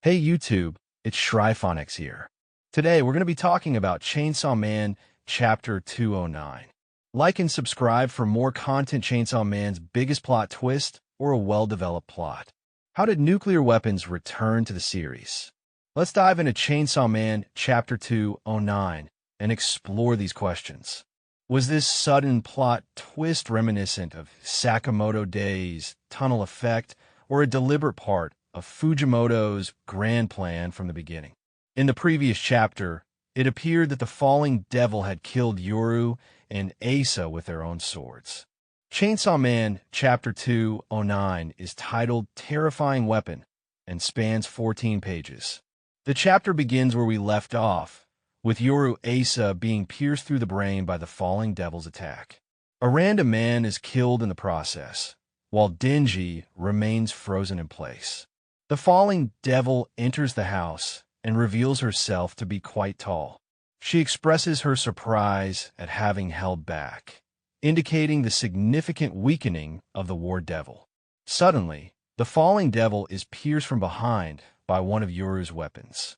Hey YouTube, it's ShryphonX here. Today we're going to be talking about Chainsaw Man Chapter 209. Like and subscribe for more content. Chainsaw Man's biggest plot twist or a well-developed plot. How did nuclear weapons return to the series? Let's dive into Chainsaw Man Chapter 209 and explore these questions. Was this sudden plot twist reminiscent of Sakamoto Days' tunnel effect or a deliberate part of Fujimoto's grand plan from the beginning? In the previous chapter, it appeared that the falling devil had killed Yoru and Asa with their own swords. Chainsaw Man Chapter 209 is titled Terrifying Weapon and spans 14 pages. The chapter begins where we left off, with Yoru Asa being pierced through the brain by the falling devil's attack. A random man is killed in the process, while Denji remains frozen in place. The falling devil enters the house and reveals herself to be quite tall. She expresses her surprise at having held back, indicating the significant weakening of the war devil. Suddenly, the falling devil is pierced from behind by one of Yoru's weapons.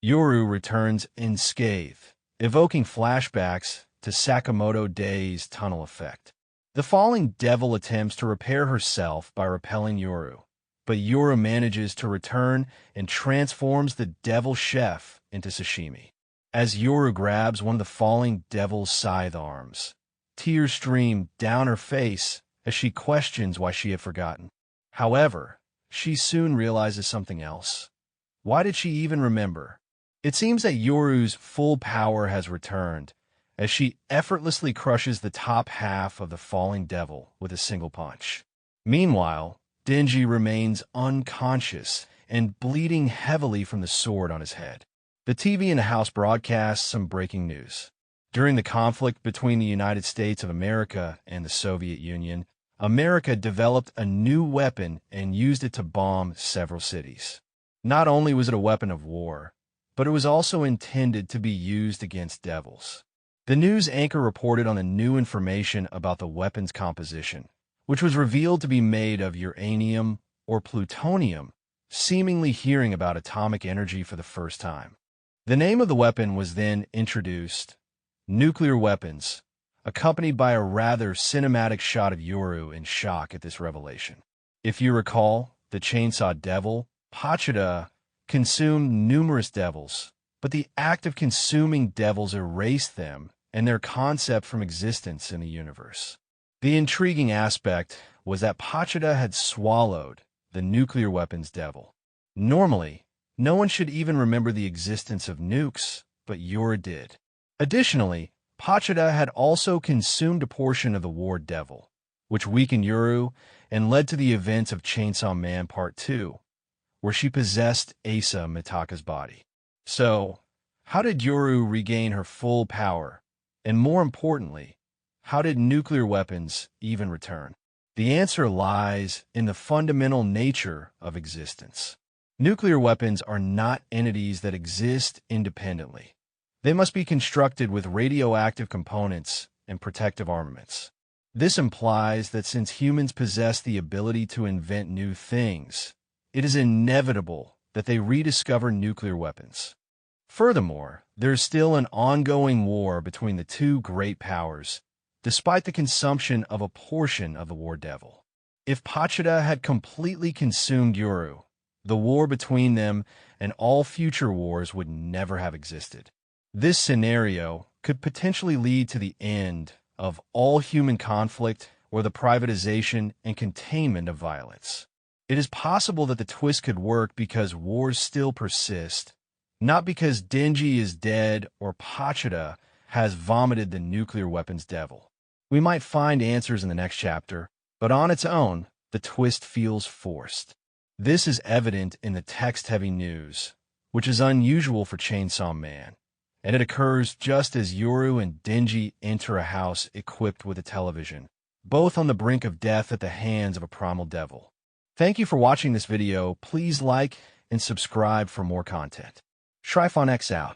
Yoru returns unscathed, evoking flashbacks to Sakamoto Days' tunnel effect. The falling devil attempts to repair herself by repelling Yoru, but Yoru manages to return and transforms the devil chef into sashimi. As Yoru grabs one of the falling devil's scythe arms, tears stream down her face as she questions why she had forgotten. However, she soon realizes something else. Why did she even remember? It seems that Yoru's full power has returned, as she effortlessly crushes the top half of the falling devil with a single punch. Meanwhile, Denji remains unconscious and bleeding heavily from the sword on his head. The TV in the house broadcasts some breaking news. During the conflict between the United States of America and the Soviet Union, America developed a new weapon and used it to bomb several cities. Not only was it a weapon of war, but it was also intended to be used against devils. The news anchor reported on the new information about the weapon's composition, which was revealed to be made of uranium or plutonium, seemingly hearing about atomic energy for the first time. The name of the weapon was then introduced, Nuclear Weapons, accompanied by a rather cinematic shot of Yoru in shock at this revelation. If you recall, the Chainsaw Devil, Pachida, consumed numerous devils, but the act of consuming devils erased them and their concept from existence in the universe. The intriguing aspect was that Pachida had swallowed the nuclear weapons devil. Normally, no one should even remember the existence of nukes, but Yoru did. Additionally, Pachida had also consumed a portion of the war devil, which weakened Yoru and led to the events of Chainsaw Man Part 2, where she possessed Asa Mitaka's body. So, how did Yoru regain her full power? And more importantly, how did nuclear weapons even return? The answer lies in the fundamental nature of existence. Nuclear weapons are not entities that exist independently. They must be constructed with radioactive components and protective armaments. This implies that since humans possess the ability to invent new things, it is inevitable that they rediscover nuclear weapons. Furthermore, there is still an ongoing war between the two great powers, despite the consumption of a portion of the war devil. If Pachida had completely consumed Yoru, the war between them and all future wars would never have existed. This scenario could potentially lead to the end of all human conflict or the privatization and containment of violence. It is possible that the twist could work because wars still persist, not because Denji is dead or Pachida has vomited the nuclear weapons devil. We might find answers in the next chapter, but on its own, the twist feels forced. This is evident in the text-heavy news, which is unusual for Chainsaw Man, and it occurs just as Yoru and Denji enter a house equipped with a television, both on the brink of death at the hands of a primal devil. Thank you for watching this video. Please like and subscribe for more content. ShryphonX out.